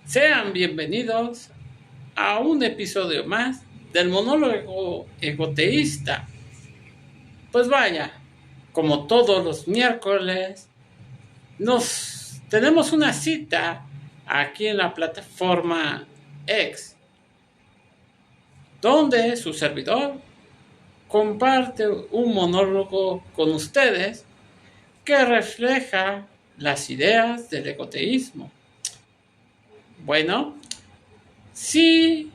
Sean bienvenidos a un episodio más del monólogo egoteísta. Pues vaya, como todos los miércoles, nos tenemos una cita aquí en la plataforma X, donde su servidor comparte un monólogo con ustedes que refleja las ideas del egoteísmo. Bueno, si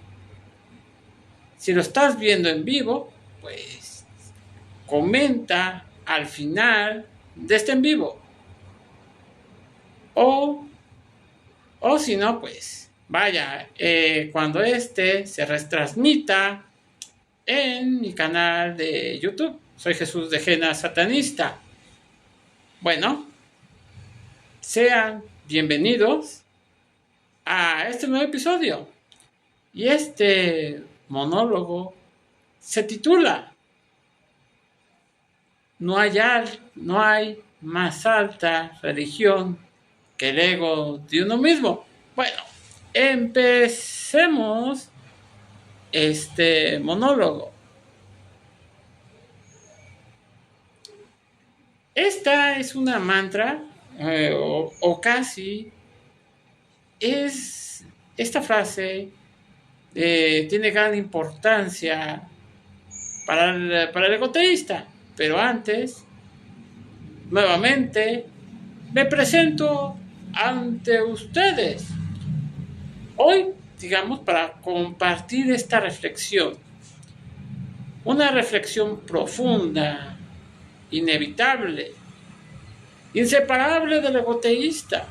lo estás viendo en vivo, pues comenta al final de este en vivo. O si no, pues vaya, cuando este se retransmita en mi canal de YouTube. Soy Jesús de Jena Satanista. Bueno, sean bienvenidos a este nuevo episodio. Y este monólogo se titula No hay más alta religión que el ego de uno mismo. Bueno, empecemos este monólogo. Esta es una mantra, o casi, esta frase tiene gran importancia para el egoteísta. Pero antes, nuevamente, me presento ante ustedes. Hoy, digamos, para compartir esta reflexión. Una reflexión profunda, inevitable, inseparable del egoteísta.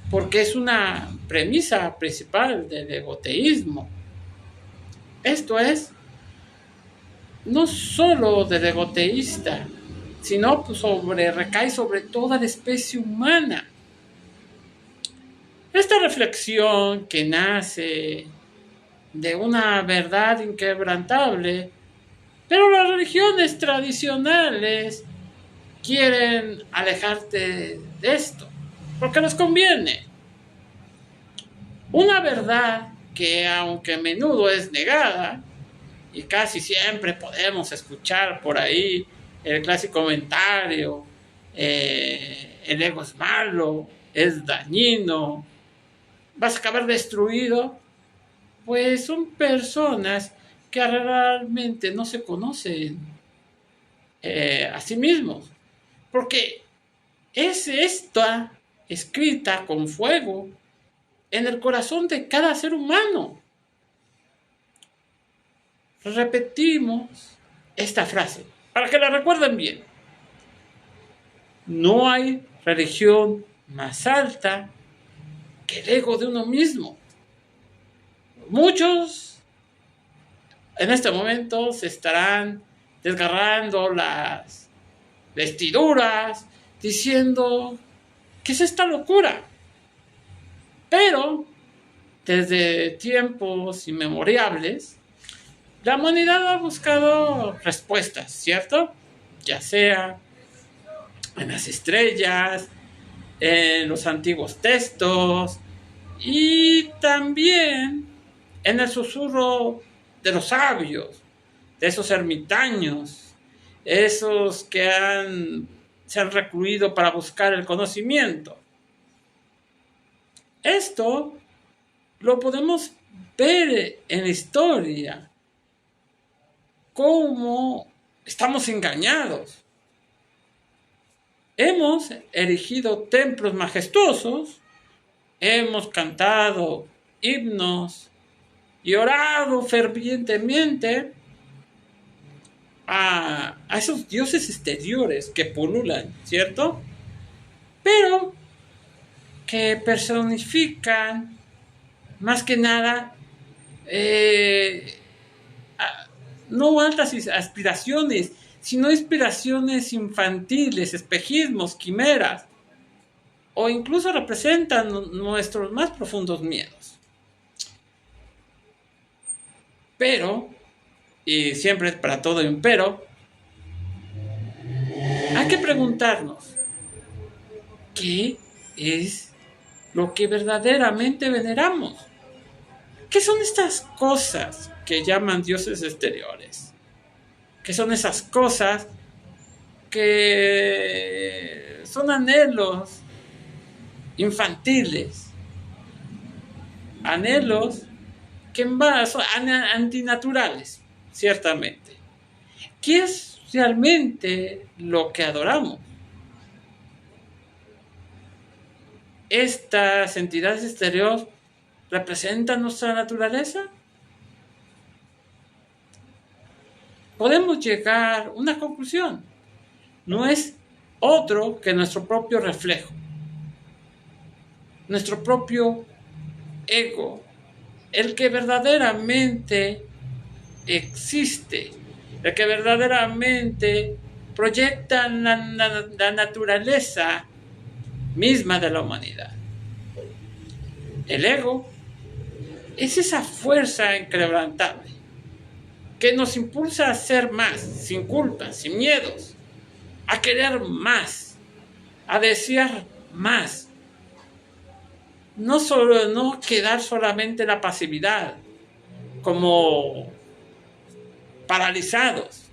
Porque es una premisa principal del egoteísmo. Esto es, no solo del egoteísta, sino pues recae sobre toda la especie humana. Esta reflexión que nace de una verdad inquebrantable, pero las religiones tradicionales quieren alejarte de esto, porque les conviene. Una verdad que, aunque a menudo es negada, y casi siempre podemos escuchar por ahí el clásico comentario, el ego es malo, es dañino, vas a acabar destruido, pues son personas que realmente no se conocen a sí mismos, porque es esta escrita con fuego en el corazón de cada ser humano. Repetimos esta frase para que la recuerden bien. No hay religión más alta que el ego de uno mismo. Muchos en este momento se estarán desgarrando las vestiduras diciendo ¿qué es esta locura? Pero desde tiempos inmemorables la humanidad ha buscado respuestas, ¿cierto? Ya sea en las estrellas, en los antiguos textos y también en el susurro de los sabios, de esos ermitaños, esos que se han recluido para buscar el conocimiento. Esto lo podemos ver en la historia, cómo estamos engañados. Hemos erigido templos majestuosos, hemos cantado himnos y orado fervientemente a esos dioses exteriores que pululan, ¿cierto? Pero que personifican más que nada no altas aspiraciones, sino inspiraciones infantiles, espejismos, quimeras, o incluso representan nuestros más profundos miedos. Pero, y siempre es para todo y un pero, hay que preguntarnos, ¿qué es lo que verdaderamente veneramos. ¿Qué son estas cosas que llaman dioses exteriores? ¿Qué son esas cosas que son anhelos infantiles? Anhelos que son antinaturales, ciertamente. ¿Qué es realmente lo que adoramos? ¿Estas entidades exteriores representan nuestra naturaleza? Podemos llegar a una conclusión. No es otro que nuestro propio reflejo, nuestro propio ego, el que verdaderamente existe, el que verdaderamente proyecta la naturaleza misma de la humanidad. El ego es esa fuerza inquebrantable que nos impulsa a ser más, sin culpa, sin miedos, a querer más, a desear más. No quedar solamente en la pasividad, como paralizados.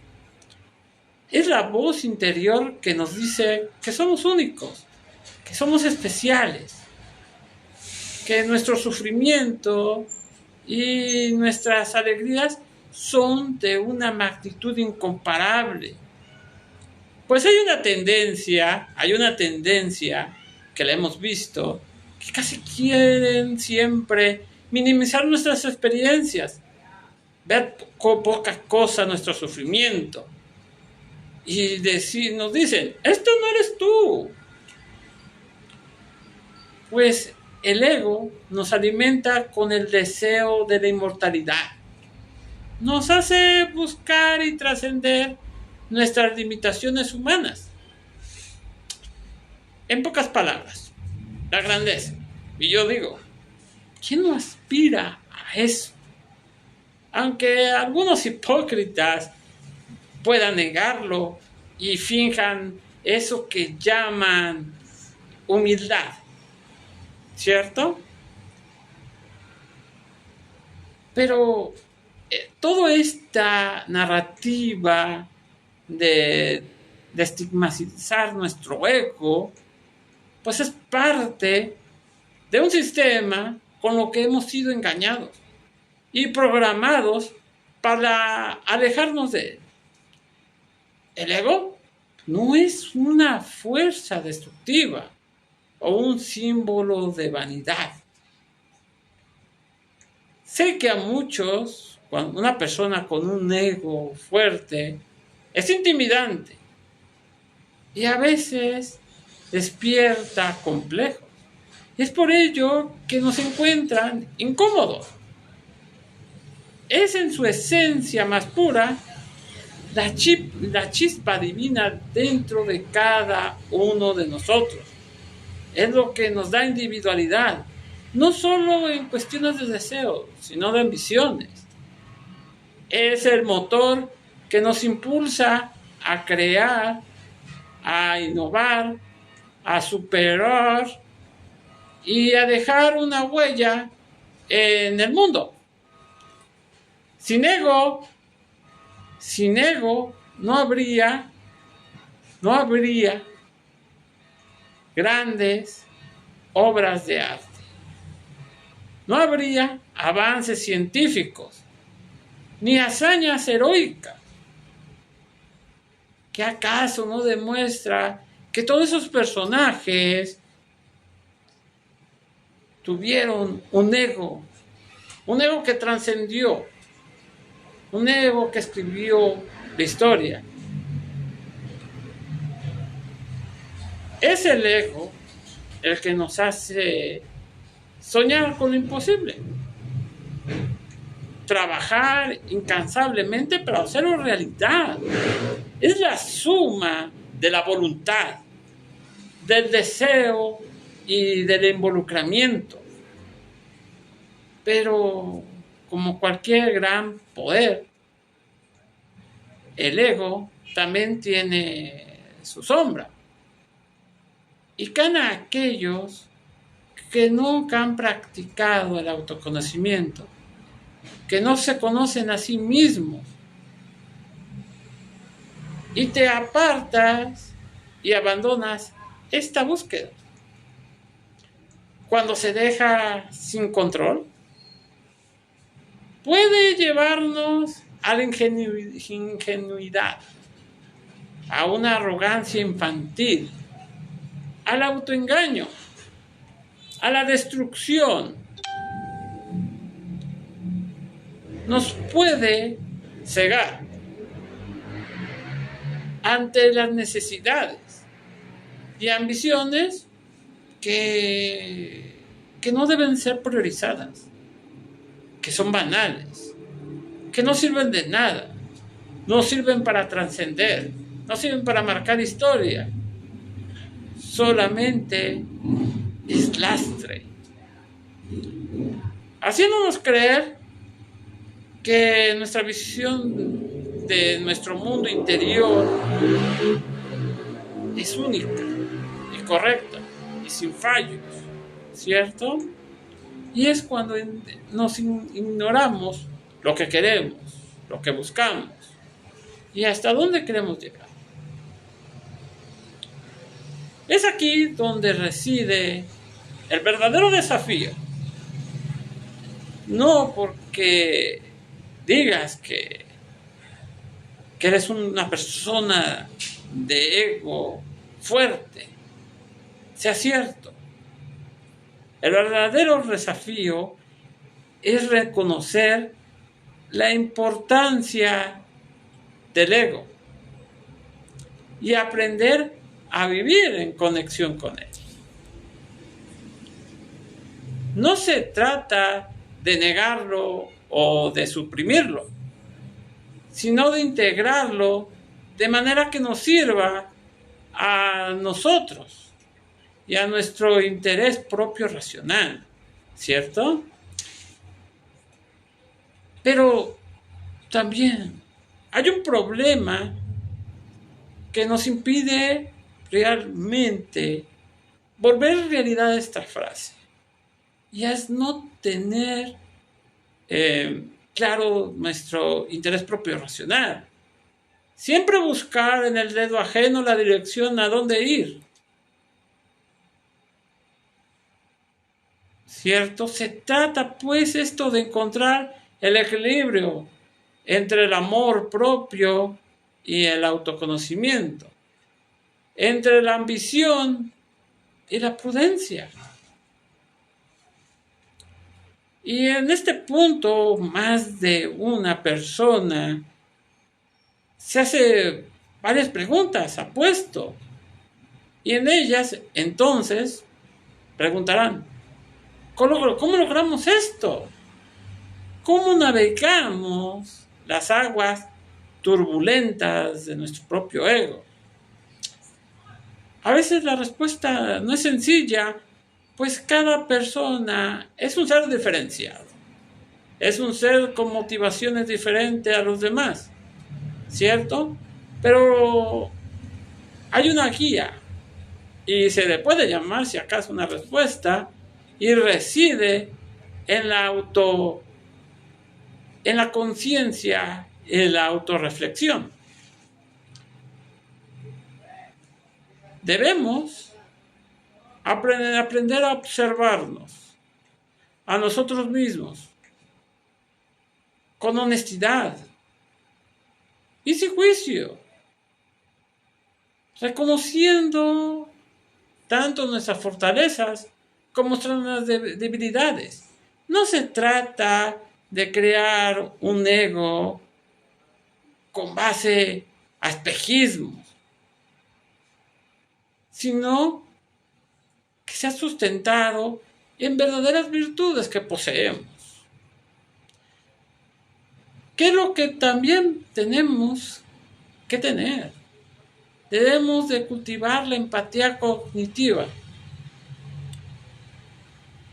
Es la voz interior que nos dice que somos únicos, que somos especiales, que nuestro sufrimiento y nuestras alegrías son de una magnitud incomparable. Pues hay una tendencia que la hemos visto, que casi quieren siempre minimizar nuestras experiencias, ver con poca cosa nuestro sufrimiento y nos dicen, esto no eres tú. Pues el ego nos alimenta con el deseo de la inmortalidad. Nos hace buscar y trascender nuestras limitaciones humanas. En pocas palabras, la grandeza. Y yo digo, ¿quién no aspira a eso? Aunque algunos hipócritas puedan negarlo y finjan eso que llaman humildad, ¿cierto? Pero toda esta narrativa de estigmatizar nuestro ego, pues es parte de un sistema con lo que hemos sido engañados y programados para alejarnos de él. El ego no es una fuerza destructiva o un símbolo de vanidad. Sé que a muchos, cuando una persona con un ego fuerte, es intimidante y a veces despierta complejos. Es por ello que nos encuentran incómodos. Es en su esencia más pura la chispa divina dentro de cada uno de nosotros. Es lo que nos da individualidad, no solo en cuestiones de deseo, sino de ambiciones. Es el motor que nos impulsa a crear, a innovar, a superar y a dejar una huella en el mundo. Sin ego no habría grandes obras de arte. No habría avances científicos, ni hazañas heroicas. ¿Qué acaso no demuestra que todos esos personajes tuvieron un ego que trascendió, un ego que escribió la historia? Es el ego el que nos hace soñar con lo imposible, trabajar incansablemente para hacerlo realidad. Es la suma de la voluntad, del deseo y del involucramiento. Pero como cualquier gran poder, el ego también tiene su sombra. Y caen aquellos que nunca han practicado el autoconocimiento, que no se conocen a sí mismos, y te apartas y abandonas esta búsqueda. Cuando se deja sin control, puede llevarnos a la ingenuidad, a una arrogancia infantil, al autoengaño, a la destrucción. Nos puede cegar ante las necesidades y ambiciones que no deben ser priorizadas, que son banales, que no sirven de nada, no sirven para trascender, no sirven para marcar historia, solamente es lastre, haciéndonos creer que nuestra visión de nuestro mundo interior es única y correcta y sin fallos, ¿cierto? Y es cuando nos ignoramos lo que queremos, lo que buscamos y hasta dónde queremos llegar. Es aquí donde reside el verdadero desafío. No porque digas que eres una persona de ego fuerte, sea cierto. El verdadero desafío es reconocer la importancia del ego y aprender a vivir en conexión con él. No se trata de negarlo o de suprimirlo, sino de integrarlo de manera que nos sirva a nosotros y a nuestro interés propio racional, ¿cierto? Pero también hay un problema que nos impide realmente volver realidad esta frase, y es no tener claro nuestro interés propio racional. Siempre buscar en el dedo ajeno la dirección a dónde ir. ¿Cierto? Se trata pues esto de encontrar el equilibrio entre el amor propio y el autoconocimiento, entre la ambición y la prudencia. Y en este punto, más de una persona se hace varias preguntas, apuesto. Y en ellas, entonces, preguntarán, ¿cómo logramos esto? ¿Cómo navegamos las aguas turbulentas de nuestro propio ego? A veces la respuesta no es sencilla, pues cada persona es un ser diferenciado. Es un ser con motivaciones diferentes a los demás, ¿cierto? Pero hay una guía y se le puede llamar, si acaso, una respuesta, y reside en la conciencia, en la autorreflexión. Debemos aprender a observarnos a nosotros mismos con honestidad y sin juicio, reconociendo tanto nuestras fortalezas como nuestras debilidades. No se trata de crear un ego con base a espejismos, sino que sea sustentado en verdaderas virtudes que poseemos. ¿Qué es lo que también tenemos que tener? Debemos de cultivar la empatía cognitiva.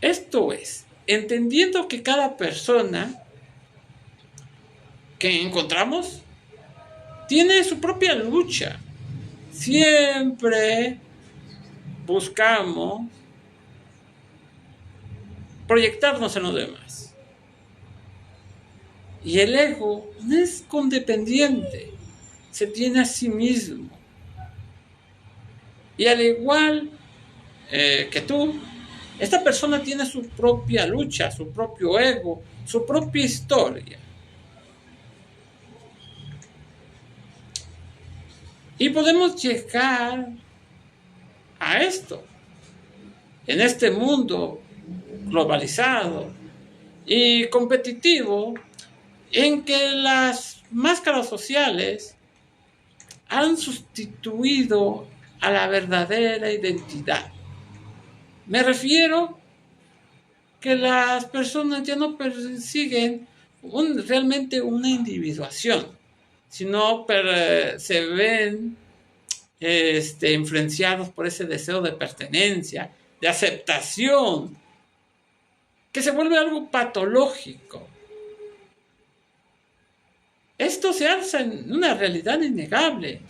Esto es, entendiendo que cada persona que encontramos tiene su propia lucha. Siempre buscamos proyectarnos en los demás. Y el ego no es condependiente, se tiene a sí mismo. Y al igual que tú, esta persona tiene su propia lucha, su propio ego, su propia historia. Y podemos llegar a esto, en este mundo globalizado y competitivo, en que las máscaras sociales han sustituido a la verdadera identidad. Me refiero que las personas ya no persiguen realmente una individuación, sino se ven influenciados por ese deseo de pertenencia, de aceptación, que se vuelve algo patológico. Esto se alza en una realidad innegable.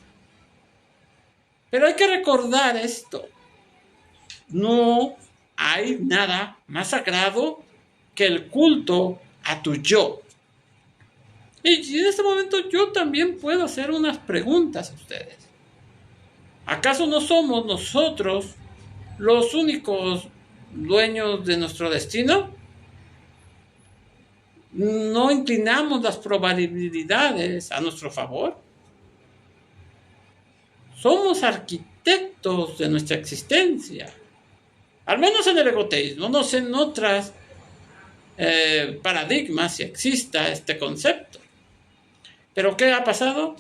Pero hay que recordar esto. No hay nada más sagrado que el culto a tu yo. Y en este momento yo también puedo hacer unas preguntas a ustedes. ¿Acaso no somos nosotros los únicos dueños de nuestro destino? ¿No inclinamos las probabilidades a nuestro favor? Somos arquitectos de nuestra existencia. Al menos en el egoteísmo, no sé en otras paradigmas si exista este concepto. ¿Pero qué ha pasado?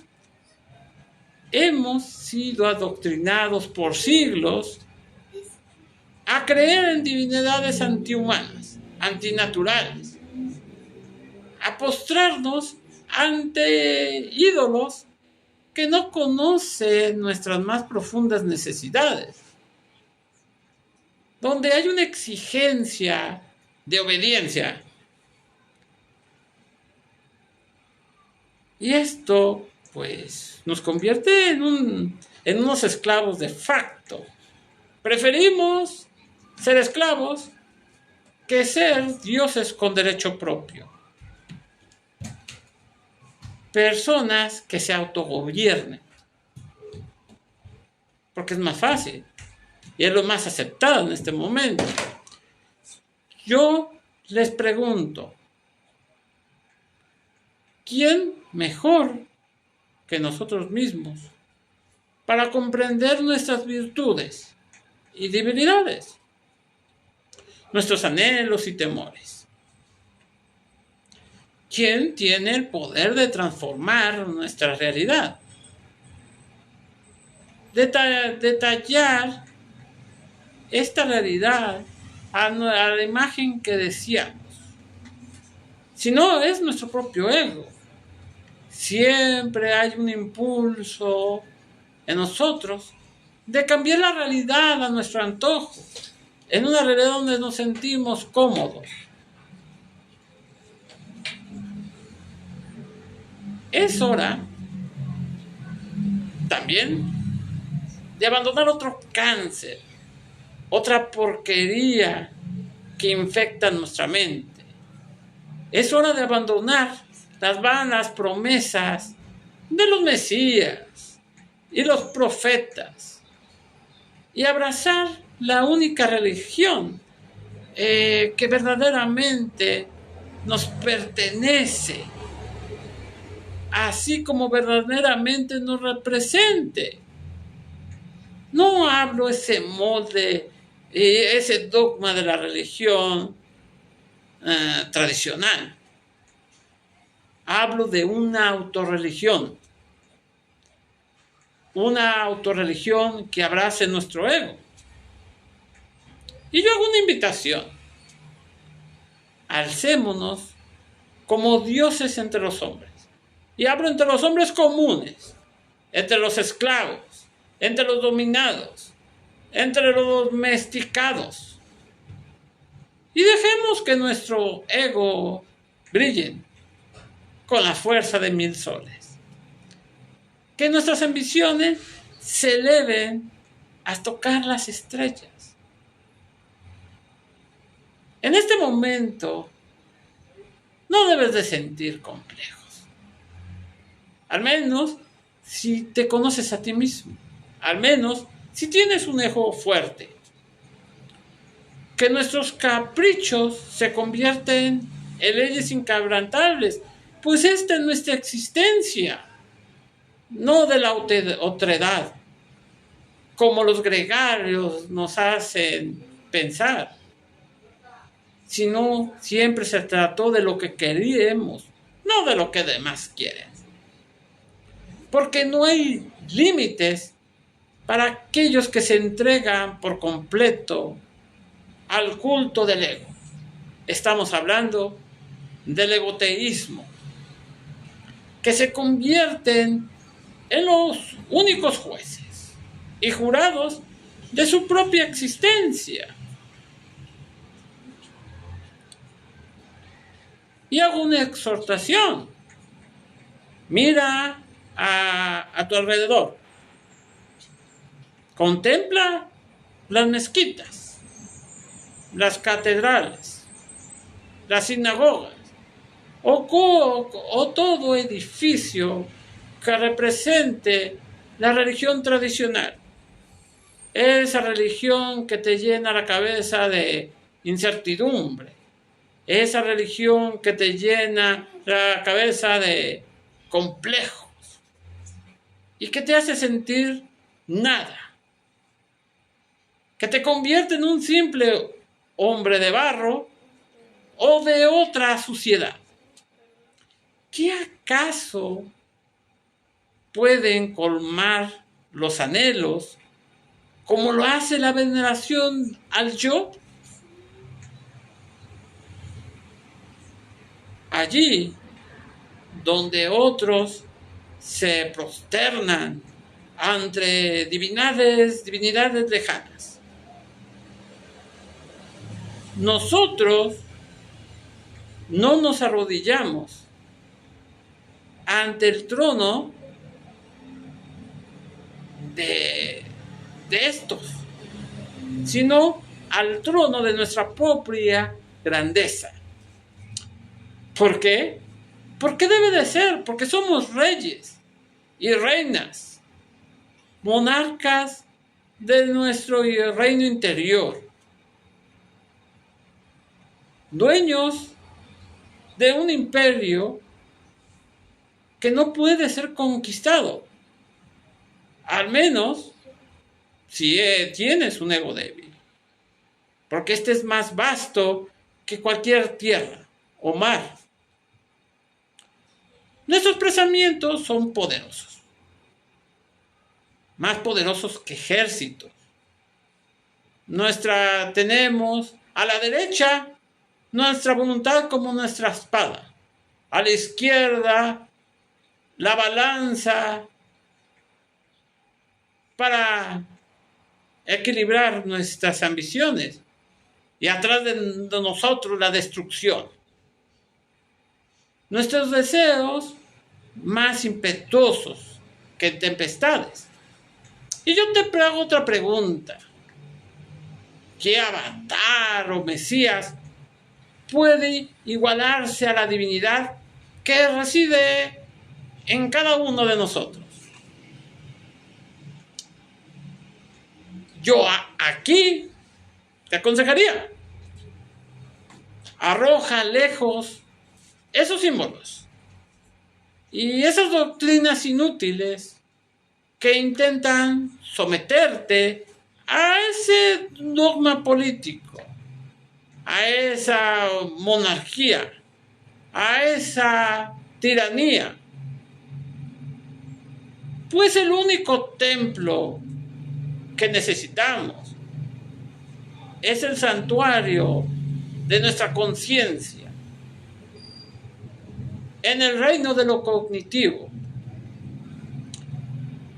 Hemos sido adoctrinados por siglos a creer en divinidades antihumanas, antinaturales, a postrarnos ante ídolos que no conocen nuestras más profundas necesidades, donde hay una exigencia de obediencia. Y esto, pues, nos convierte en unos esclavos de facto. Preferimos ser esclavos que ser dioses con derecho propio. Personas que se autogobiernen. Porque es más fácil. Y es lo más aceptado en este momento. Yo les pregunto, ¿quién mejor que nosotros mismos para comprender nuestras virtudes y debilidades, nuestros anhelos y temores? ¿Quién tiene el poder de transformar nuestra realidad? Detallar esta realidad a la imagen que deseamos. Si no, es nuestro propio ego. Siempre hay un impulso en nosotros de cambiar la realidad a nuestro antojo, en una realidad donde nos sentimos cómodos. Es hora también de abandonar otro cáncer, otra porquería que infecta nuestra mente. Es hora de abandonar las vanas promesas de los mesías y los profetas y abrazar la única religión que verdaderamente nos pertenece, así como verdaderamente nos represente. No hablo ese molde, ese dogma de la religión tradicional. Hablo de una autorreligión que abrace nuestro ego. Y yo hago una invitación. Alcémonos como dioses entre los hombres. Y hablo entre los hombres comunes, entre los esclavos, entre los dominados, entre los domesticados. Y dejemos que nuestro ego brille con la fuerza de 1000 soles. Que nuestras ambiciones se eleven a tocar las estrellas. En este momento no debes de sentir complejos. Al menos si te conoces a ti mismo. Al menos si tienes un ego fuerte. Que nuestros caprichos se convierten en leyes inquebrantables. Pues esta es nuestra existencia. No de la otredad. Como los gregarios nos hacen pensar, sino siempre se trató de lo que queríamos, no de lo que demás quieren. Porque no hay límites para aquellos que se entregan por completo al culto del ego. Estamos hablando del egoteísmo, que se convierten en los únicos jueces y jurados de su propia existencia. Y hago una exhortación. Mira a tu alrededor. Contempla las mezquitas, las catedrales, las sinagogas o todo edificio que represente la religión tradicional. Esa religión que te llena la cabeza de incertidumbre. Esa religión que te llena la cabeza de complejos. Y que te hace sentir nada. Que te convierte en un simple hombre de barro o de otra suciedad. ¿Qué acaso pueden colmar los anhelos como lo hace la veneración al yo? Allí donde otros se prosternan ante divinidades lejanas. Nosotros no nos arrodillamos ante el trono de estos, sino al trono de nuestra propia grandeza. ¿Por qué? Porque debe de ser, porque somos reyes y reinas, monarcas de nuestro reino interior, dueños de un imperio que no puede ser conquistado, al menos si tienes un ego débil, porque este es más vasto que cualquier tierra o mar. Nuestros pensamientos son poderosos, más poderosos que ejércitos. Tenemos a la derecha nuestra voluntad como nuestra espada, a la izquierda la balanza para equilibrar nuestras ambiciones y atrás de nosotros la destrucción. Nuestros deseos más impetuosos que tempestades. Y yo te hago otra pregunta. ¿Qué avatar o mesías puede igualarse a la divinidad que reside en cada uno de nosotros? Yo aquí te aconsejaría, arroja lejos esos símbolos y esas doctrinas inútiles que intentan someterte a ese dogma político, a esa monarquía, a esa tiranía. Pues el único templo que necesitamos es el santuario de nuestra conciencia, en el reino de lo cognitivo.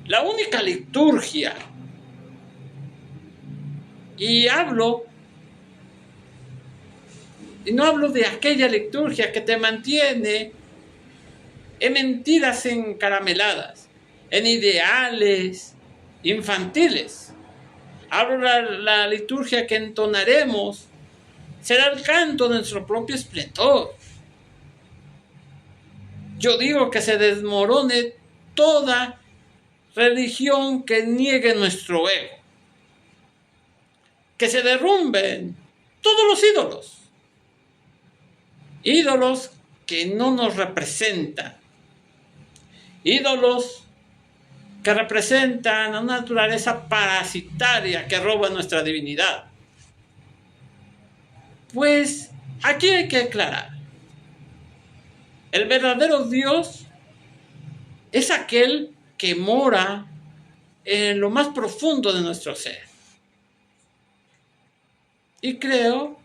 La única liturgia, y no hablo de aquella liturgia que te mantiene en mentiras encarameladas, en ideales infantiles. Hablo de la liturgia que entonaremos será el canto de nuestro propio esplendor. Yo digo que se desmorone toda religión que niegue nuestro ego. Que se derrumben todos los ídolos. Ídolos que no nos representan. Ídolos que representan a una naturaleza parasitaria que roba nuestra divinidad. Pues aquí hay que aclarar. El verdadero Dios es aquel que mora en lo más profundo de nuestro ser. Y creo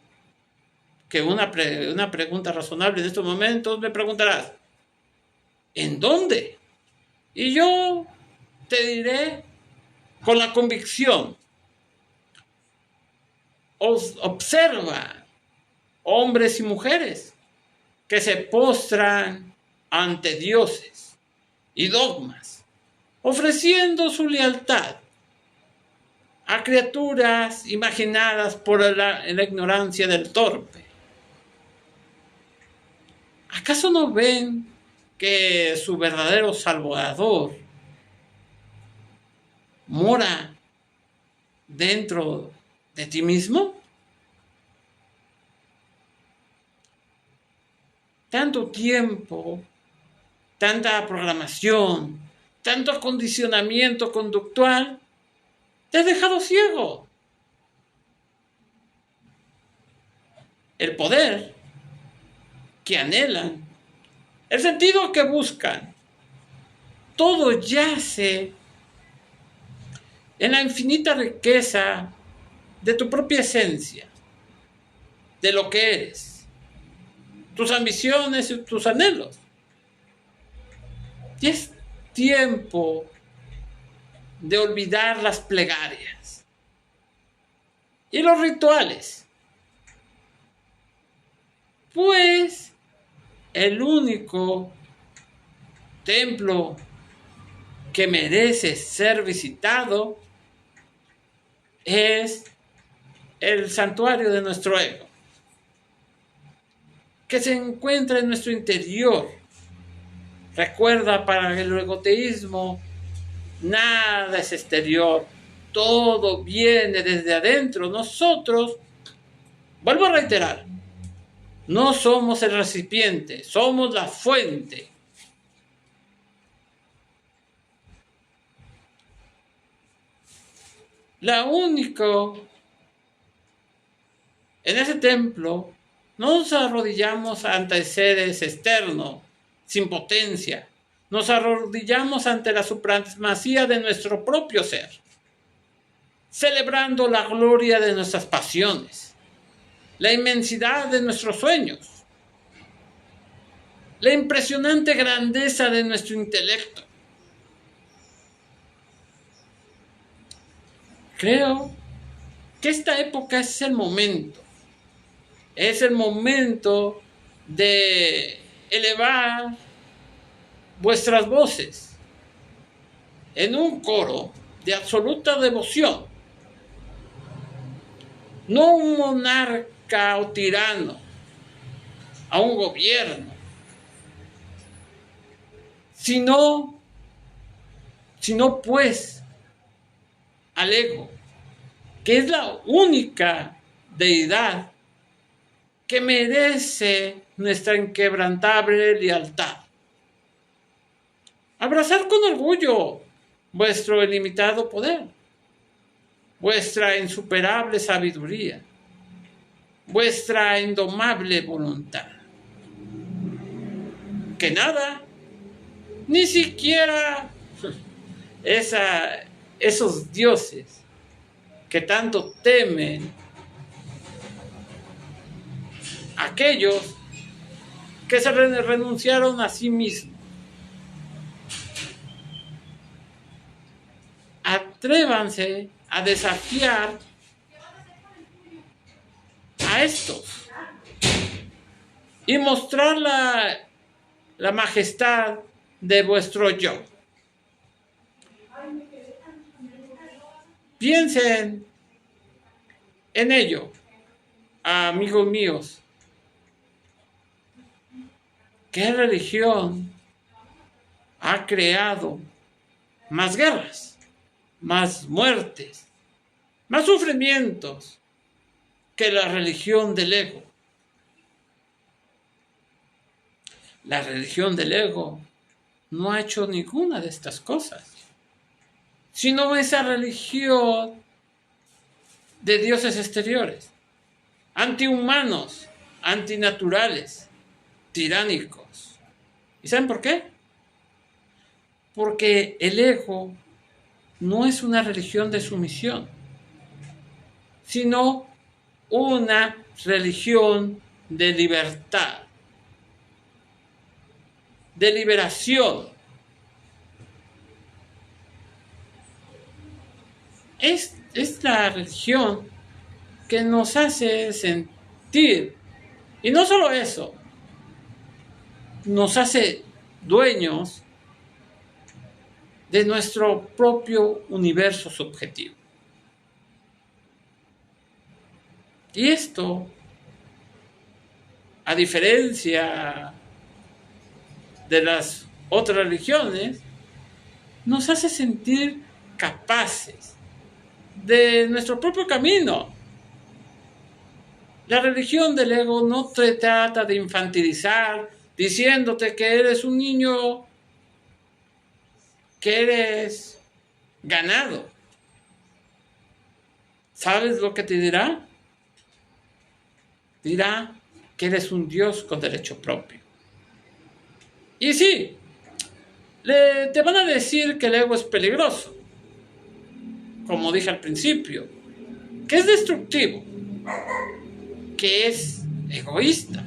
que una pregunta razonable en estos momentos me preguntarás, ¿en dónde? Y yo te diré con la convicción, observa hombres y mujeres que se postran ante dioses y dogmas, ofreciendo su lealtad a criaturas imaginadas por la ignorancia del torpe. ¿Acaso no ven que su verdadero Salvador mora dentro de ti mismo? Tanto tiempo, tanta programación, tanto acondicionamiento conductual, te has dejado ciego. El poder que anhelan, el sentido que buscan, todo yace en la infinita riqueza de tu propia esencia, de lo que eres, tus ambiciones y tus anhelos. Y es tiempo de olvidar las plegarias y los rituales, pues el único templo que merece ser visitado es el santuario de nuestro ego, que se encuentra en nuestro interior. Recuerda, para el egoteísmo, nada es exterior, todo viene desde adentro. Nosotros, vuelvo a reiterar, no somos el recipiente, somos la fuente. La único, en ese templo, no nos arrodillamos ante seres externos, sin potencia. Nos arrodillamos ante la supremacía de nuestro propio ser, celebrando la gloria de nuestras pasiones, la inmensidad de nuestros sueños, la impresionante grandeza de nuestro intelecto. Creo que esta época es el momento de elevar vuestras voces en un coro de absoluta devoción, no un monarca o tirano, a un gobierno, sino pues al ego, que es la única deidad que merece nuestra inquebrantable lealtad. Abrazar con orgullo vuestro ilimitado poder, vuestra insuperable sabiduría, vuestra indomable voluntad. Que nada, ni siquiera esos dioses que tanto temen aquellos que se renunciaron a sí mismos. Atrévanse a desafiar a estos y mostrar la majestad de vuestro yo. Piensen en ello. amigos míos, ¿qué religión ha creado más guerras, más muertes, más sufrimientos que la religión del ego? La religión del ego no ha hecho ninguna de estas cosas, sino esa religión de dioses exteriores, antihumanos, antinaturales, tiránicos. ¿Y saben por qué? Porque el ego no es una religión de sumisión, sino una religión de libertad, de liberación. Es la religión que nos hace sentir, y no solo eso, nos hace dueños de nuestro propio universo subjetivo. Y esto, a diferencia de las otras religiones, nos hace sentir capaces de nuestro propio camino. La religión del ego no te trata de infantilizar, diciéndote que eres un niño, que eres ganado. ¿Sabes lo que te dirá? Dirá que eres un Dios con derecho propio. Y sí, te van a decir que el ego es peligroso, como dije al principio, que es destructivo, que es egoísta.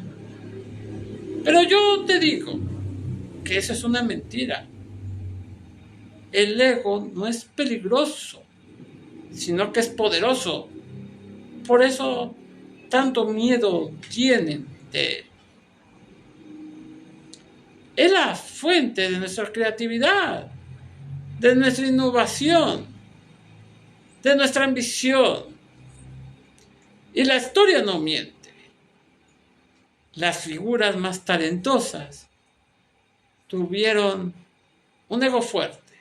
Pero yo te digo que eso es una mentira. El ego no es peligroso, sino que es poderoso. Por eso tanto miedo tienen de él. Es la fuente de nuestra creatividad, de nuestra innovación, de nuestra ambición. Y la historia no miente. Las figuras más talentosas tuvieron un ego fuerte,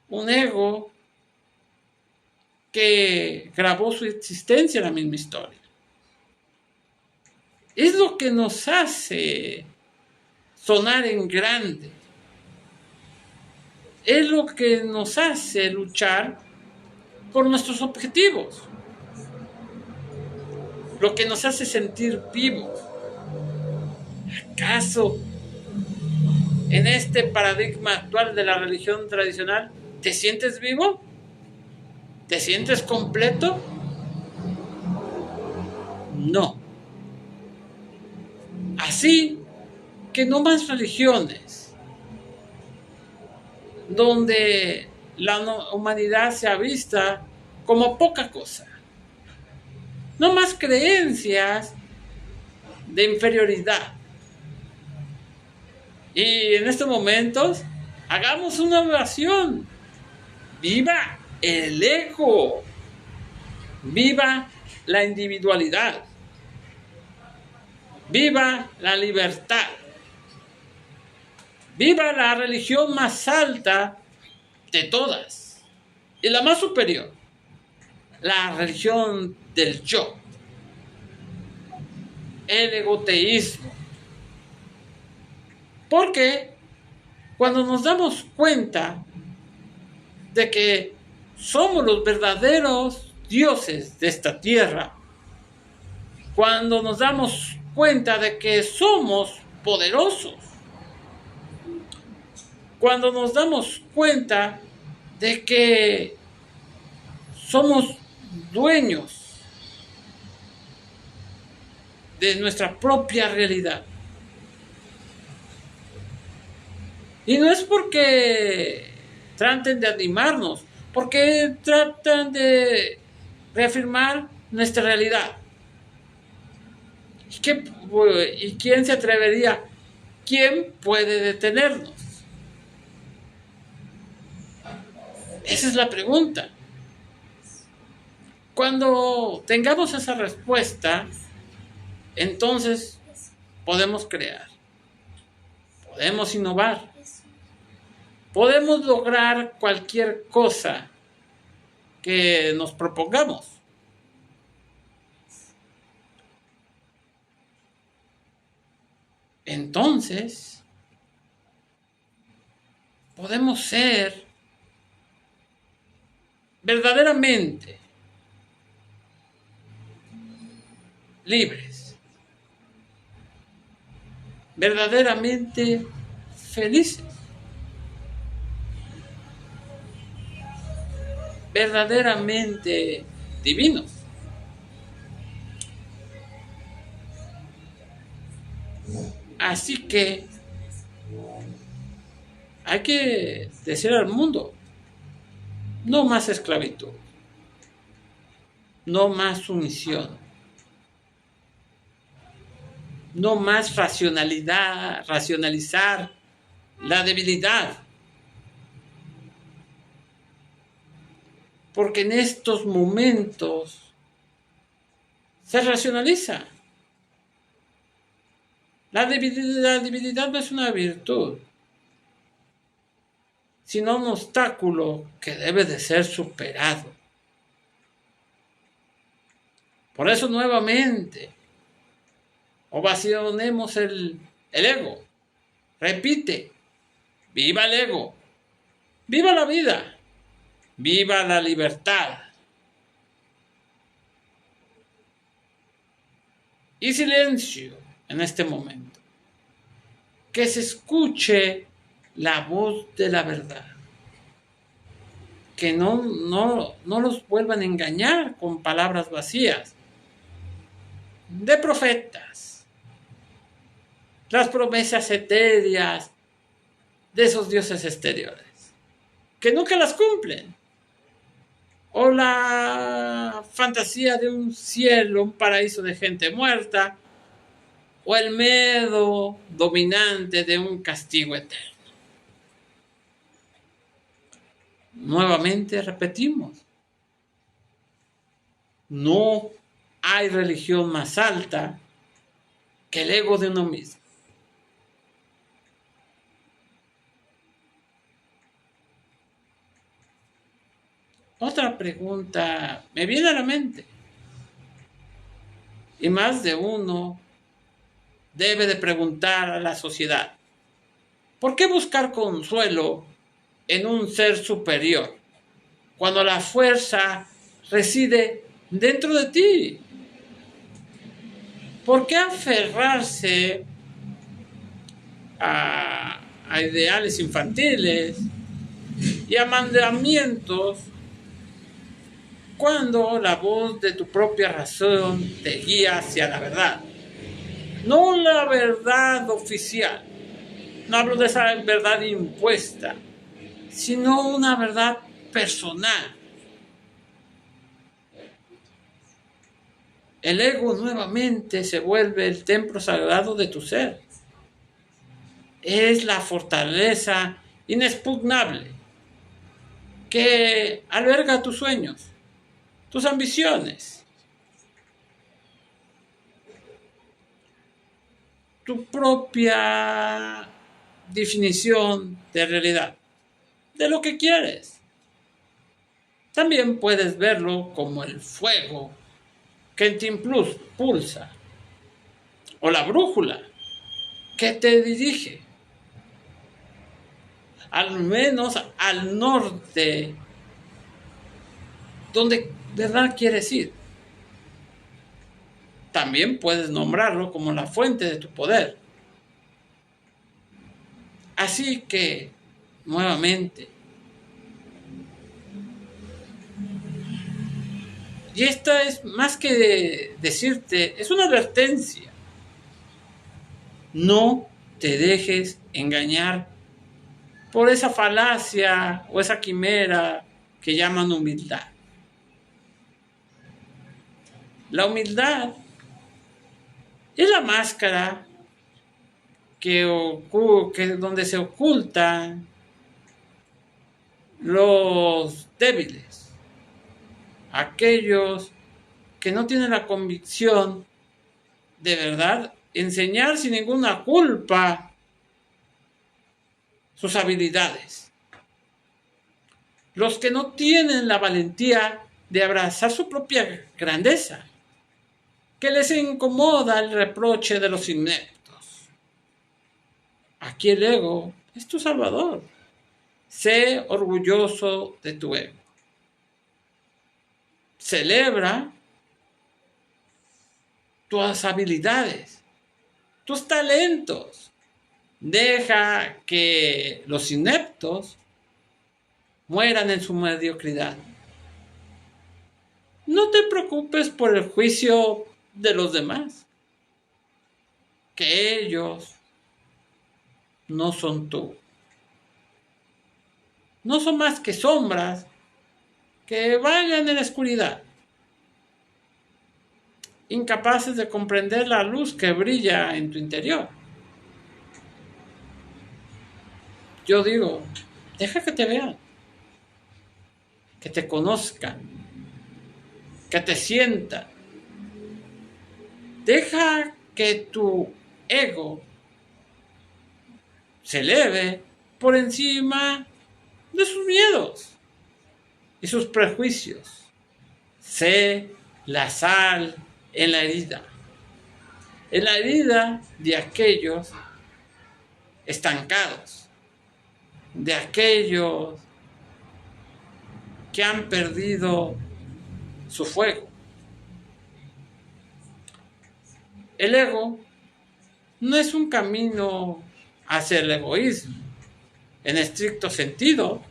un ego que grabó su existencia en la misma historia. Es lo que nos hace sonar en grande. Es lo que nos hace luchar por nuestros objetivos. Lo que nos hace sentir vivos. ¿Acaso en este paradigma actual de la religión tradicional te sientes vivo? ¿Te sientes completo? No. Así que no más religiones donde la humanidad sea vista como poca cosa. No más creencias de inferioridad. Y en estos momentos hagamos una oración. ¡Viva el ego! ¡Viva la individualidad! ¡Viva la libertad! ¡Viva la religión más alta de todas! Y la más superior. La religión del yo. El egoteísmo. Porque cuando nos damos cuenta de que somos los verdaderos dioses de esta tierra, cuando nos damos cuenta de que somos poderosos, cuando nos damos cuenta de que somos dueños de nuestra propia realidad. Y no es porque traten de animarnos, porque tratan de reafirmar nuestra realidad. ¿Y quién se atrevería? ¿Quién puede detenernos? Esa es la pregunta. Cuando tengamos esa respuesta, entonces podemos crear, podemos innovar, podemos lograr cualquier cosa que nos propongamos. Entonces, podemos ser verdaderamente libres, verdaderamente felices, verdaderamente divinos. Así que hay que decir al mundo, no más esclavitud, no más sumisión, no más racionalizar la debilidad. Porque en estos momentos se racionaliza. La debilidad no es una virtud, sino un obstáculo que debe de ser superado. Por eso nuevamente, ovacionemos el ego. Repite, viva el ego, viva la vida, viva la libertad. Y silencio en este momento. Que se escuche la voz de la verdad. Que no los vuelvan a engañar con palabras vacías de profetas. Las promesas etéreas de esos dioses exteriores. Que nunca las cumplen. O la fantasía de un cielo, un paraíso de gente muerta, o el miedo dominante de un castigo eterno. Nuevamente repetimos, no hay religión más alta que el ego de uno mismo. Otra pregunta me viene a la mente, y más de uno debe de preguntar a la sociedad, ¿por qué buscar consuelo en un ser superior cuando la fuerza reside dentro de ti? ¿Por qué aferrarse a ideales infantiles y a mandamientos cuando la voz de tu propia razón te guía hacia la verdad? No la verdad oficial, no hablo de esa verdad impuesta, sino una verdad personal. El ego nuevamente se vuelve el templo sagrado de tu ser. Es la fortaleza inexpugnable que alberga tus sueños, tus ambiciones, tu propia definición de realidad, de lo que quieres. También puedes verlo como el fuego que en ti impulsa, o la brújula que te dirige, al menos al norte, donde de verdad quieres ir. También puedes nombrarlo como la fuente de tu poder. Así que, nuevamente, y esta es más que decirte, es una advertencia. No te dejes engañar por esa falacia o esa quimera que llaman humildad. La humildad es la máscara que donde se ocultan los débiles, aquellos que no tienen la convicción de verdad enseñar sin ninguna culpa sus habilidades. Los que no tienen la valentía de abrazar su propia grandeza, que les incomoda el reproche de los ineptos. Aquí el ego es tu salvador. Sé orgulloso de tu ego. Celebra tus habilidades, tus talentos. Deja que los ineptos mueran en su mediocridad. No te preocupes por el juicio de los demás, que ellos no son tú. No son más que sombras que vagan en la oscuridad, incapaces de comprender la luz que brilla en tu interior. Yo digo, deja que te vean, que te conozcan, que te sientan. Deja que tu ego se eleve por encima de sus miedos y sus prejuicios. Sé la sal en la herida de aquellos estancados, de aquellos que han perdido su fuego. El ego no es un camino hacia el egoísmo, en estricto sentido,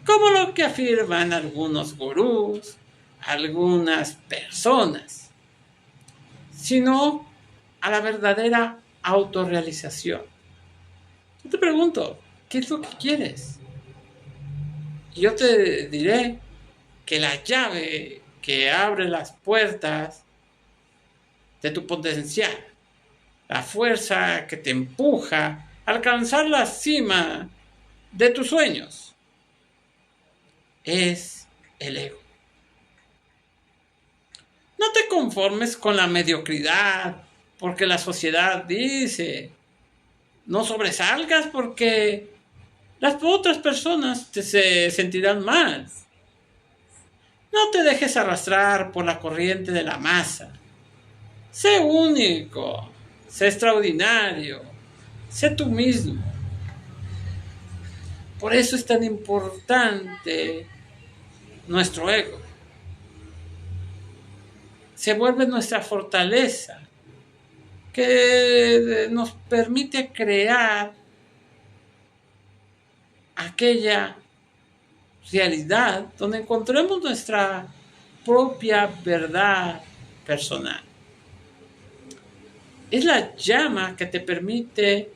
como lo que afirman algunos gurús, algunas personas, sino a la verdadera autorrealización. Yo te pregunto, ¿qué es lo que quieres? Y yo te diré que la llave que abre las puertas de tu potencial, la fuerza que te empuja a alcanzar la cima de tus sueños, es el ego. No te conformes con la mediocridad, porque la sociedad dice. No sobresalgas porque las otras personas se sentirán mal. No te dejes arrastrar por la corriente de la masa. Sé único, sé extraordinario, sé tú mismo. Por eso es tan importante nuestro ego. Se vuelve nuestra fortaleza, que nos permite crear aquella realidad donde encontremos nuestra propia verdad personal. Es la llama que te permite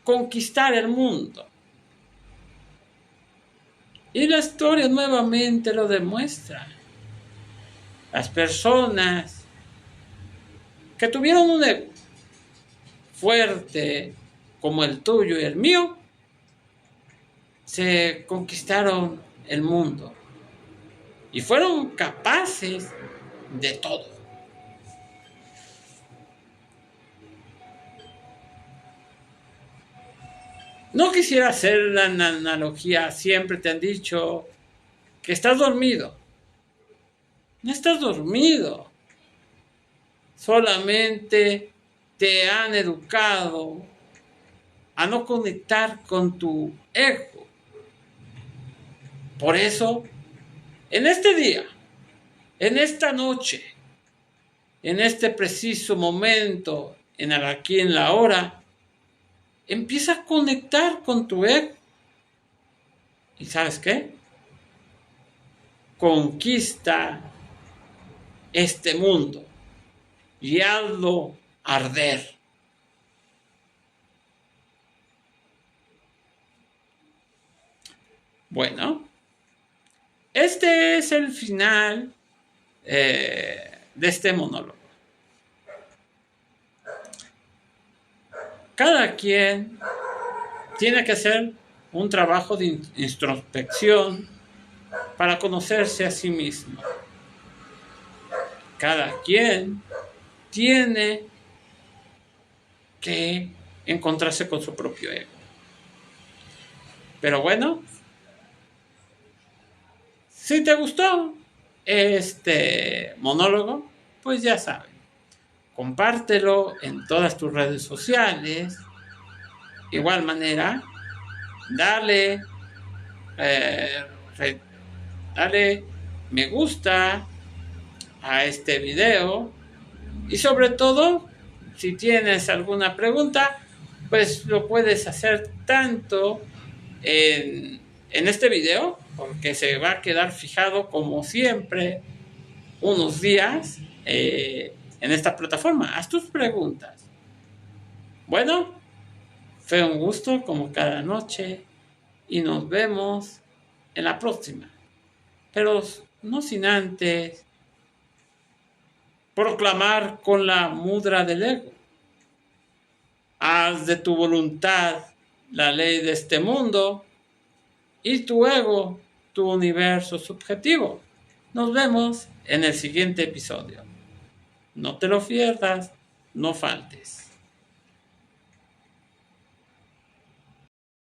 conquistar el mundo. Y la historia nuevamente lo demuestra. Las personas que tuvieron un ego fuerte como el tuyo y el mío, se conquistaron el mundo y fueron capaces de todo. No quisiera hacer la analogía, siempre te han dicho que estás dormido. No estás dormido. Solamente te han educado a no conectar con tu ego. Por eso, en este día, en esta noche, en este preciso momento, en el aquí, en la hora, empieza a conectar con tu ego. ¿Y sabes qué? Conquista este mundo y hazlo arder. Bueno, este es el final de este monólogo. Cada quien tiene que hacer un trabajo de introspección para conocerse a sí mismo. Cada quien tiene que encontrarse con su propio ego. Pero bueno, si te gustó este monólogo, pues ya saben, compártelo en todas tus redes sociales. Igual manera, dale, eh, dale me gusta a este video y sobre todo, si tienes alguna pregunta, pues lo puedes hacer tanto en este video, porque se va a quedar fijado como siempre unos días en esta plataforma. Haz tus preguntas. Bueno, fue un gusto como cada noche y nos vemos en la próxima. Pero no sin antes proclamar con la mudra del ego: haz de tu voluntad la ley de este mundo y tu ego tu universo subjetivo. Nos vemos en el siguiente episodio. No te lo pierdas, no faltes.